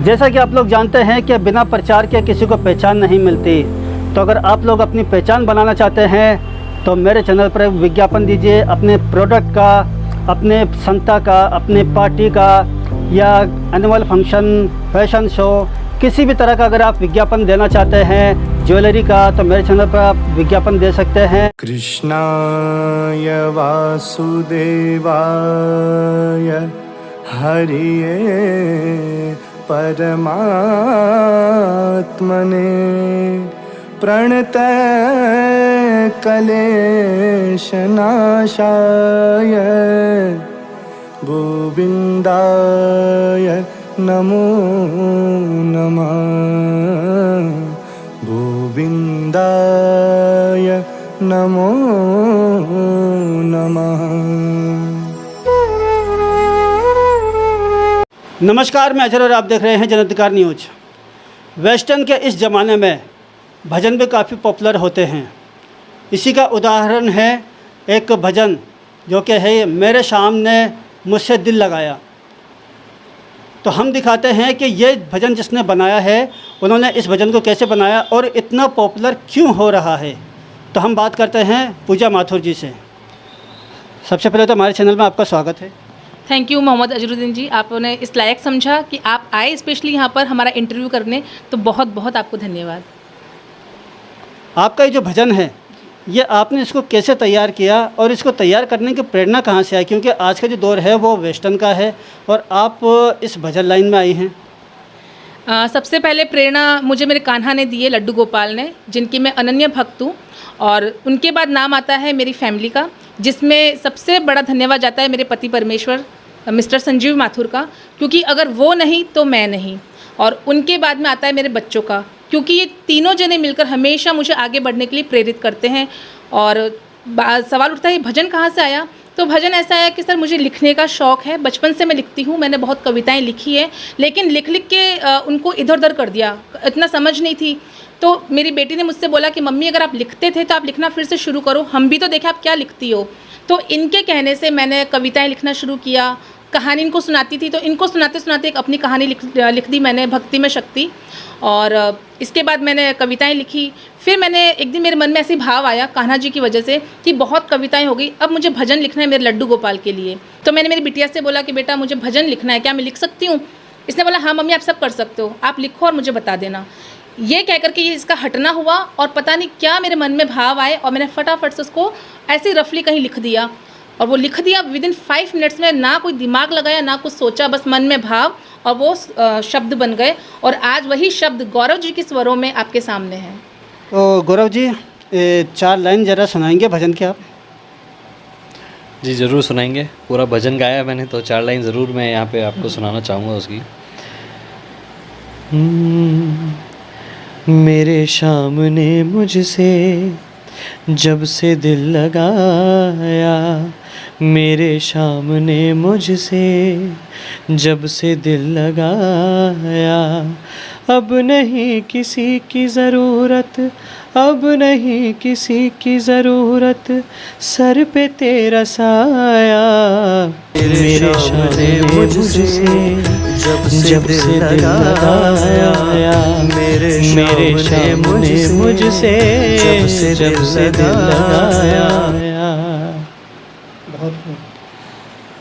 जैसा कि आप लोग जानते हैं कि बिना प्रचार के किसी को पहचान नहीं मिलती। तो अगर आप लोग अपनी पहचान बनाना चाहते हैं तो मेरे चैनल पर विज्ञापन दीजिए अपने प्रोडक्ट का, अपने संस्था का, अपने पार्टी का या एनुअल फंक्शन, फैशन शो, किसी भी तरह का अगर आप विज्ञापन देना चाहते हैं, ज्वेलरी का, तो मेरे चैनल पर आप विज्ञापन दे सकते हैं। कृष्णाय वासुदेवाय हरिये परमात्मने प्रणतः क्लेशनाशाय गोविन्दाय नमो नमः। गोविन्दाय नमो नमः। नमस्कार, मैं अजहर और आप देख रहे हैं जनाधिकार न्यूज। वेस्टर्न के इस ज़माने में भजन भी काफ़ी पॉपुलर होते हैं। इसी का उदाहरण है एक भजन जो कि है मेरे सामने मुझसे दिल लगाया। तो हम दिखाते हैं कि ये भजन जिसने बनाया है उन्होंने इस भजन को कैसे बनाया और इतना पॉपुलर क्यों हो रहा है। तो हम बात करते हैं पूजा माथुर जी से। सबसे पहले तो हमारे चैनल में आपका स्वागत है। थैंक यू मोहम्मद अजरुद्दीन जी, आपने इस लायक समझा कि आप आए स्पेशली यहाँ पर हमारा इंटरव्यू करने, तो बहुत बहुत आपको धन्यवाद। आपका ये जो भजन है ये आपने इसको कैसे तैयार किया और इसको तैयार करने की प्रेरणा कहाँ से आई, क्योंकि आज का जो दौर है वो वेस्टर्न का है और आप इस भजन लाइन में आई हैं। सबसे पहले प्रेरणा मुझे मेरे कान्हा ने दी है, लड्डू गोपाल ने, जिनकी मैं अनन्य भक्त हूँ। और उनके बाद नाम आता है मेरी फैमिली का, जिसमें सबसे बड़ा धन्यवाद जाता है मेरे पति परमेश्वर मिस्टर संजीव माथुर का, क्योंकि अगर वो नहीं तो मैं नहीं। और उनके बाद में आता है मेरे बच्चों का, क्योंकि ये तीनों जने मिलकर हमेशा मुझे आगे बढ़ने के लिए प्रेरित करते हैं। और सवाल उठता है भजन कहाँ से आया, तो भजन ऐसा आया कि सर मुझे लिखने का शौक़ है, बचपन से मैं लिखती हूँ। मैंने बहुत कविताएं लिखी है, लेकिन लिख लिख के उनको इधर उधर कर दिया, इतना समझ नहीं थी। तो मेरी बेटी ने मुझसे बोला कि मम्मी अगर आप लिखते थे तो आप लिखना फिर से शुरू करो, हम भी तो देखें आप क्या लिखती हो। तो इनके कहने से मैंने कविताएँ लिखना शुरू किया, कहानी इनको सुनाती थी, तो इनको सुनाते सुनाते एक अपनी कहानी लिख दी मैंने, भक्ति में शक्ति। और इसके बाद मैंने कविताएं लिखी। फिर मैंने एक दिन मेरे मन में ऐसी भाव आया कान्हा जी की वजह से कि बहुत कविताएं हो गई, अब मुझे भजन लिखना है मेरे लड्डू गोपाल के लिए। तो मैंने मेरी बिटिया से बोला कि बेटा मुझे भजन लिखना है, क्या मैं लिख सकती हूँ? इसने बोला हाँ मम्मी आप सब कर सकते हो, आप लिखो और मुझे बता देना। ये कहकर के ये इसका हटना हुआ और पता नहीं क्या मेरे मन में भाव आए और मैंने फटाफट से उसको ऐसे रफली कहीं लिख दिया। और वो लिख दिया विदिन 5 मिनट्स में, ना कोई दिमाग लगाया ना कुछ सोचा, बस मन में भाव, और वो शब्द बन गए। और आज वही शब्द गौरव जी के स्वरों में आपके सामने हैं। तो गौरव जी 4 लाइन ज़रा सुनाएंगे भजन के आप? जी ज़रूर सुनाएंगे। पूरा भजन गाया मैंने, तो 4 लाइन ज़रूर मैं यहाँ पे आपको सुनाना चाहूँगा उसकी। मेरे सामने मुझसे जब से दिल लगाया, मेरे सामने मुझसे जब से दिल लगाया, अब नहीं किसी की ज़रूरत, अब नहीं किसी की ज़रूरत, सर पे तेरा साया। मेरे सामने मुझसे जब से दिल लगाया, मेरे सामने मुझसे जब से दिल लगाया।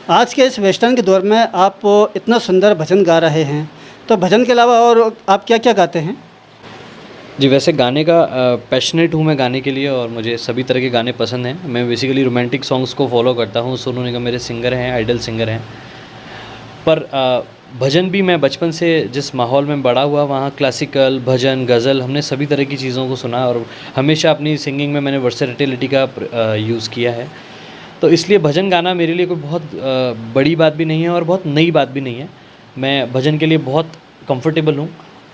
आज के इस वेस्टर्न के दौर में आप इतना सुंदर भजन गा रहे हैं, तो भजन के अलावा और आप क्या क्या गाते हैं? जी वैसे गाने का पैशनेट हूँ मैं गाने के लिए, और मुझे सभी तरह के गाने पसंद हैं। मैं बेसिकली रोमांटिक सॉन्ग्स को फॉलो करता हूँ। सोनू निगम मेरे सिंगर हैं, आइडल सिंगर हैं। पर भजन भी मैं बचपन से जिस माहौल में बड़ा हुआ, वहाँ क्लासिकल, भजन, गज़ल, हमने सभी तरह की चीज़ों को सुना और हमेशा अपनी सिंगिंग में मैंने वर्सेटिलिटी का यूज़ किया है। तो इसलिए भजन गाना मेरे लिए कोई बहुत बड़ी बात भी नहीं है और बहुत नई बात भी नहीं है। मैं भजन के लिए बहुत कंफर्टेबल हूँ।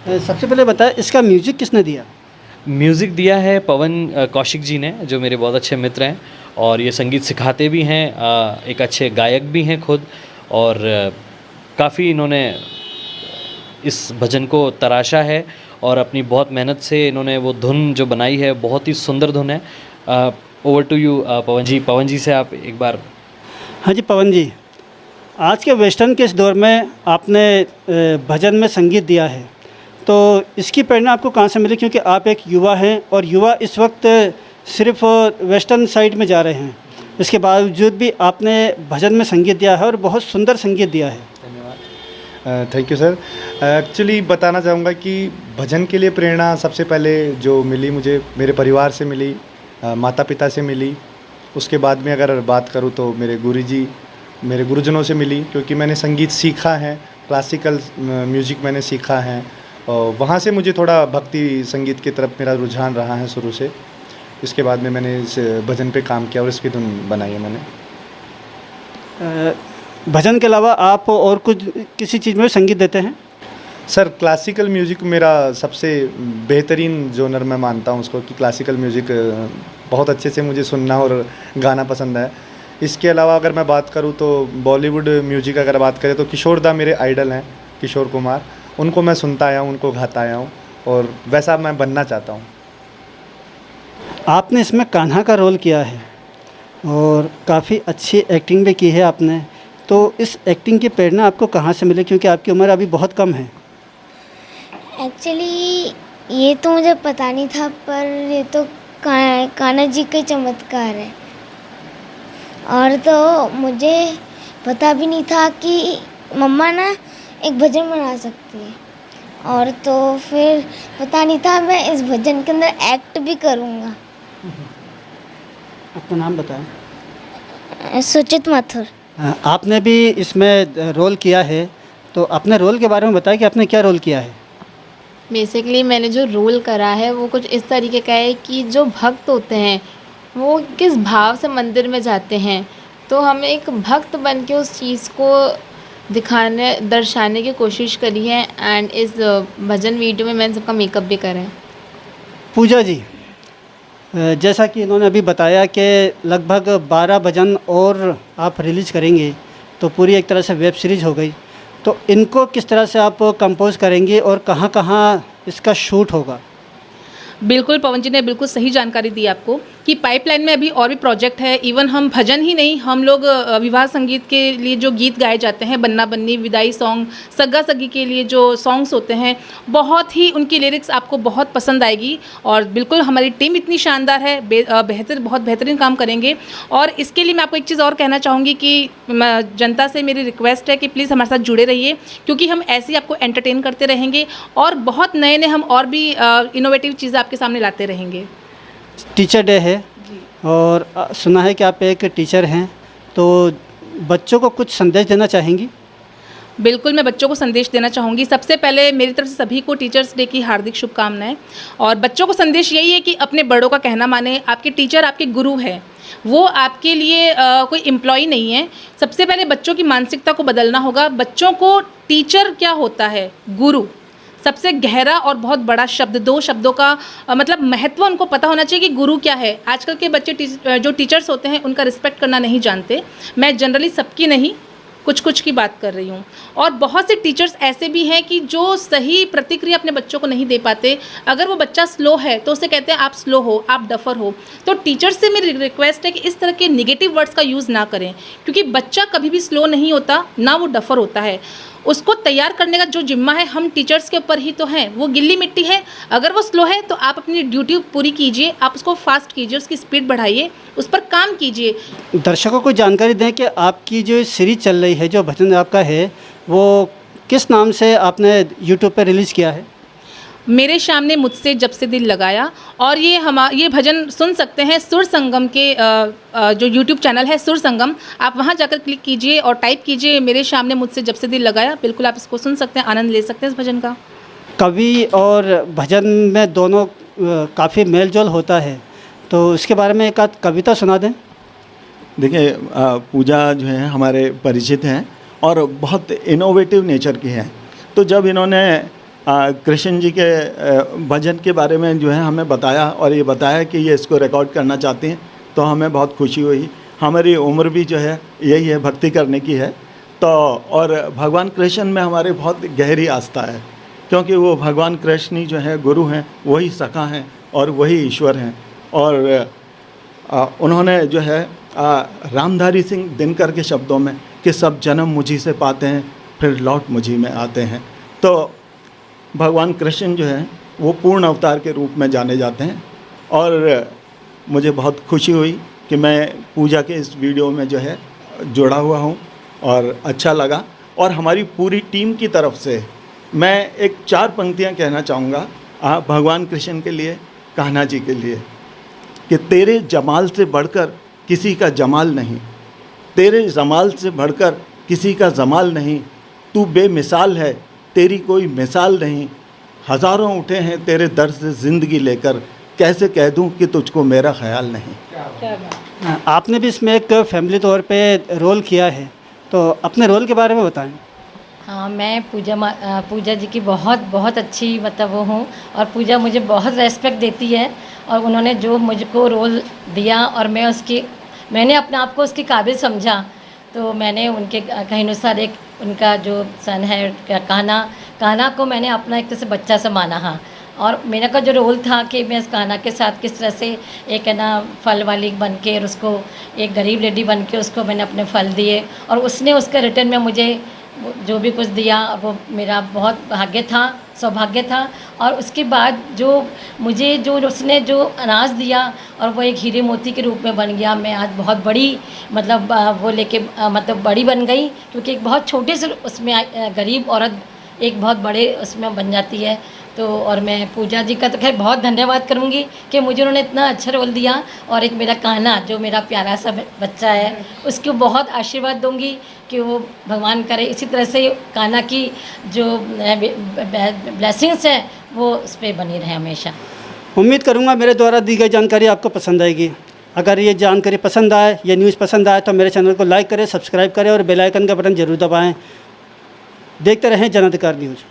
सबसे पहले बताएं इसका म्यूज़िक किसने दिया? म्यूज़िक दिया है पवन कौशिक जी ने, जो मेरे बहुत अच्छे मित्र हैं और ये संगीत सिखाते भी हैं, एक अच्छे गायक भी हैं खुद, और काफ़ी इन्होंने इस भजन को तराशा है और अपनी बहुत मेहनत से इन्होंने वो धुन जो बनाई है, बहुत ही सुंदर धुन है। ओवर टू यू पवन जी। पवन जी से आप एक बार। हाँ जी पवन जी, आज के वेस्टर्न के इस दौर में आपने भजन में संगीत दिया है, तो इसकी प्रेरणा आपको कहाँ से मिली? क्योंकि आप एक युवा हैं और युवा इस वक्त सिर्फ वेस्टर्न साइड में जा रहे हैं, इसके बावजूद भी आपने भजन में संगीत दिया है और बहुत सुंदर संगीत दिया है। Thank you sir. एक्चुअली बताना चाहूँगा कि भजन के लिए प्रेरणा सबसे पहले जो मिली मुझे मेरे परिवार से मिली, माता पिता से मिली। उसके बाद में अगर बात करूँ तो मेरे गुरुजी, मेरे गुरुजनों से मिली, क्योंकि मैंने संगीत सीखा है, क्लासिकल म्यूज़िक मैंने सीखा है और वहाँ से मुझे थोड़ा भक्ति संगीत की तरफ मेरा रुझान रहा है शुरू से। इसके बाद में मैंने इस भजन पे काम किया और इसकी धुन बनाई है मैंने। भजन के अलावा आप और कुछ किसी चीज़ में संगीत देते हैं? सर क्लासिकल म्यूज़िक मेरा सबसे बेहतरीन जोनर मैं मानता हूँ उसको, कि क्लासिकल म्यूज़िक बहुत अच्छे से मुझे सुनना और गाना पसंद है। इसके अलावा अगर मैं बात करूँ तो बॉलीवुड म्यूज़िक अगर बात करें तो किशोर दा मेरे आइडल हैं, किशोर कुमार। उनको मैं सुनता आया हूँ, उनको गाता आया हूँ और वैसा मैं बनना चाहता हूँ। आपने इसमें कान्हा का रोल किया है और काफ़ी अच्छी एक्टिंग भी की है आपने, तो इस एक्टिंग की प्रेरणा आपको कहाँ से मिली? क्योंकि आपकी उम्र अभी बहुत कम है। एक्चुअली ये तो मुझे पता नहीं था, पर ये तो कान्हा जी का चमत्कार है। और तो मुझे पता भी नहीं था कि मम्मा ना एक भजन बना सकती है, और तो फिर पता नहीं था मैं इस भजन के अंदर एक्ट भी करूँगा। आपका नाम बताएं। सुचित माथुर। आपने भी इसमें रोल किया है, तो अपने रोल के बारे में बताएं कि आपने क्या रोल किया है? बेसिकली मैंने जो रोल करा है वो कुछ इस तरीके का है कि जो भक्त होते हैं वो किस भाव से मंदिर में जाते हैं, तो हमें एक भक्त बन के उस चीज़ को दर्शाने की कोशिश करी है। एंड इस भजन वीडियो में मैंने सबका मेकअप भी करा है। पूजा जी, जैसा कि इन्होंने अभी बताया कि लगभग 12 भजन और आप रिलीज़ करेंगे, तो पूरी एक तरह से वेब सीरीज़ हो गई। तो इनको किस तरह से आप कंपोज करेंगे और कहाँ कहाँ इसका शूट होगा? बिल्कुल, पवन जी ने बिल्कुल सही जानकारी दी आपको कि पाइपलाइन में अभी और भी प्रोजेक्ट है। इवन हम भजन ही नहीं, हम लोग विवाह संगीत के लिए जो गीत गाए जाते हैं, बन्ना बन्नी, विदाई सॉन्ग, सग्गा सग्गी के लिए जो सॉन्ग्स होते हैं, बहुत ही उनकी लिरिक्स आपको बहुत पसंद आएगी। और बिल्कुल हमारी टीम इतनी शानदार है, बहुत बेहतरीन काम करेंगे। और इसके लिए मैं आपको एक चीज़ और कहना चाहूँगी कि जनता से मेरी रिक्वेस्ट है कि प्लीज़ हमारे साथ जुड़े रहिए, क्योंकि हम ऐसे ही आपको एंटरटेन करते रहेंगे और बहुत नए नए हम और भी इनोवेटिव चीज़ें आपके सामने लाते रहेंगे। टीचर डे है और सुना है कि आप एक टीचर हैं, तो बच्चों को कुछ संदेश देना चाहेंगी? बिल्कुल, मैं बच्चों को संदेश देना चाहूँगी। सबसे पहले मेरी तरफ से सभी को टीचर्स डे की हार्दिक शुभकामनाएं। और बच्चों को संदेश यही है कि अपने बड़ों का कहना माने। आपके टीचर आपके गुरु है, वो आपके लिए कोई एम्प्लॉय नहीं है। सबसे पहले बच्चों की मानसिकता को बदलना होगा। बच्चों को टीचर क्या होता है, गुरु, सबसे गहरा और बहुत बड़ा शब्द, 2 शब्दों का मतलब महत्व उनको पता होना चाहिए कि गुरु क्या है। आजकल के बच्चे जो टीचर्स होते हैं उनका रिस्पेक्ट करना नहीं जानते। मैं जनरली सबकी नहीं, कुछ की बात कर रही हूँ। और बहुत से टीचर्स ऐसे भी हैं कि जो सही प्रतिक्रिया अपने बच्चों को नहीं दे पाते। अगर वो बच्चा स्लो है तो उसे कहते हैं आप स्लो हो, आप डफर हो। तो टीचर्स से मेरी रिक्वेस्ट है कि इस तरह के नेगेटिव वर्ड्स का यूज़ ना करें, क्योंकि बच्चा कभी भी स्लो नहीं होता, ना वो डफर होता है। उसको तैयार करने का जो जिम्मा है हम टीचर्स के ऊपर ही तो है। वो गिल्ली मिट्टी है, अगर वो स्लो है तो आप अपनी ड्यूटी पूरी कीजिए, आप उसको फास्ट कीजिए, उसकी स्पीड बढ़ाइए, उस पर काम कीजिए। दर्शकों को जानकारी दें कि आपकी जो सीरीज चल रही है, जो भजन आपका है, वो किस नाम से आपने यूट्यूब पर रिलीज़ किया है? मेरे सामने मुझसे जब से दिल लगाया। और ये भजन सुन सकते हैं सुर संगम के जो यूट्यूब चैनल है सुर संगम, आप वहां जाकर क्लिक कीजिए और टाइप कीजिए मेरे सामने मुझसे जब से दिल लगाया। बिल्कुल आप इसको सुन सकते हैं, आनंद ले सकते हैं इस भजन का। कवि और भजन में दोनों काफ़ी मेल जोल होता है, तो इसके बारे में एक आध कविता सुना दें। देखिए, पूजा जो है हमारे परिचित हैं और बहुत इनोवेटिव नेचर की हैं। तो जब इन्होंने कृष्ण जी के भजन के बारे में जो है हमें बताया और ये बताया कि ये इसको रिकॉर्ड करना चाहते हैं, तो हमें बहुत खुशी हुई। हमारी उम्र भी जो है यही है, भक्ति करने की है। तो और भगवान कृष्ण में हमारे बहुत गहरी आस्था है, क्योंकि वो भगवान कृष्ण ही जो है गुरु हैं, वही सखा हैं और वही ईश्वर हैं। और उन्होंने जो है रामधारी सिंह दिनकर के शब्दों में कि सब जन्म मुझी से पाते हैं, फिर लौट मुझी में आते हैं। तो भगवान कृष्ण जो है वो पूर्ण अवतार के रूप में जाने जाते हैं। और मुझे बहुत खुशी हुई कि मैं पूजा के इस वीडियो में जो है जुड़ा हुआ हूँ और अच्छा लगा। और हमारी पूरी टीम की तरफ से मैं एक 4 पंक्तियाँ कहना चाहूँगा भगवान कृष्ण के लिए, कान्हा जी के लिए, कि तेरे जमाल से बढ़कर किसी का जमाल नहीं, तेरे जमाल से बढ़कर किसी का जमाल नहीं, तू बेमिसाल है तेरी कोई मिसाल नहीं, हज़ारों उठे हैं तेरे दर से ज़िंदगी लेकर, कैसे कह दूं कि तुझको मेरा ख्याल नहीं। आपने भी इसमें एक फैमिली तौर पे रोल किया है, तो अपने रोल के बारे में बताएं। हाँ, मैं पूजा जी की बहुत बहुत अच्छी मतलब वो हूँ, और पूजा मुझे बहुत रेस्पेक्ट देती है, और उन्होंने जो मुझको रोल दिया और मैंने अपने आप को उसके काबिल समझा, तो मैंने उनके कहीं अनुसार एक उनका जो सन है कान्हा को मैंने अपना एक तरह से बच्चा सा माना। हाँ, और मेरा का जो रोल था कि मैं इस कान्हा के साथ किस तरह से एक है ना फल वाली बन के, और उसको एक गरीब लेडी बन के उसको मैंने अपने फल दिए, और उसने उसके रिटर्न में मुझे जो भी कुछ दिया वो मेरा बहुत सौभाग्य था। और उसके बाद जो मुझे जो उसने जो अनाज दिया और वो एक हीरे मोती के रूप में बन गया, मैं आज बहुत बड़ी मतलब वो लेके मतलब बड़ी बन गई, क्योंकि एक बहुत छोटे से उसमें गरीब औरत एक बहुत बड़े उसमें बन जाती है। तो और मैं पूजा जी का तो खैर बहुत धन्यवाद करूँगी कि मुझे उन्होंने इतना अच्छा रोल दिया, और एक मेरा कान्हा जो मेरा प्यारा सा बच्चा है उसको बहुत आशीर्वाद दूँगी कि वो भगवान करे इसी तरह से कान्हा की जो ब्लेसिंग्स हैं वो उस पर बनी रहे हमेशा। उम्मीद करूंगा मेरे द्वारा दी गई जानकारी आपको पसंद आएगी। अगर ये जानकारी पसंद आए, ये न्यूज़ पसंद आए, तो मेरे चैनल को लाइक करें, सब्सक्राइब करें और बेल आइकन का बटन जरूर दबाएं। देखते रहें जन अधिकार न्यूज़।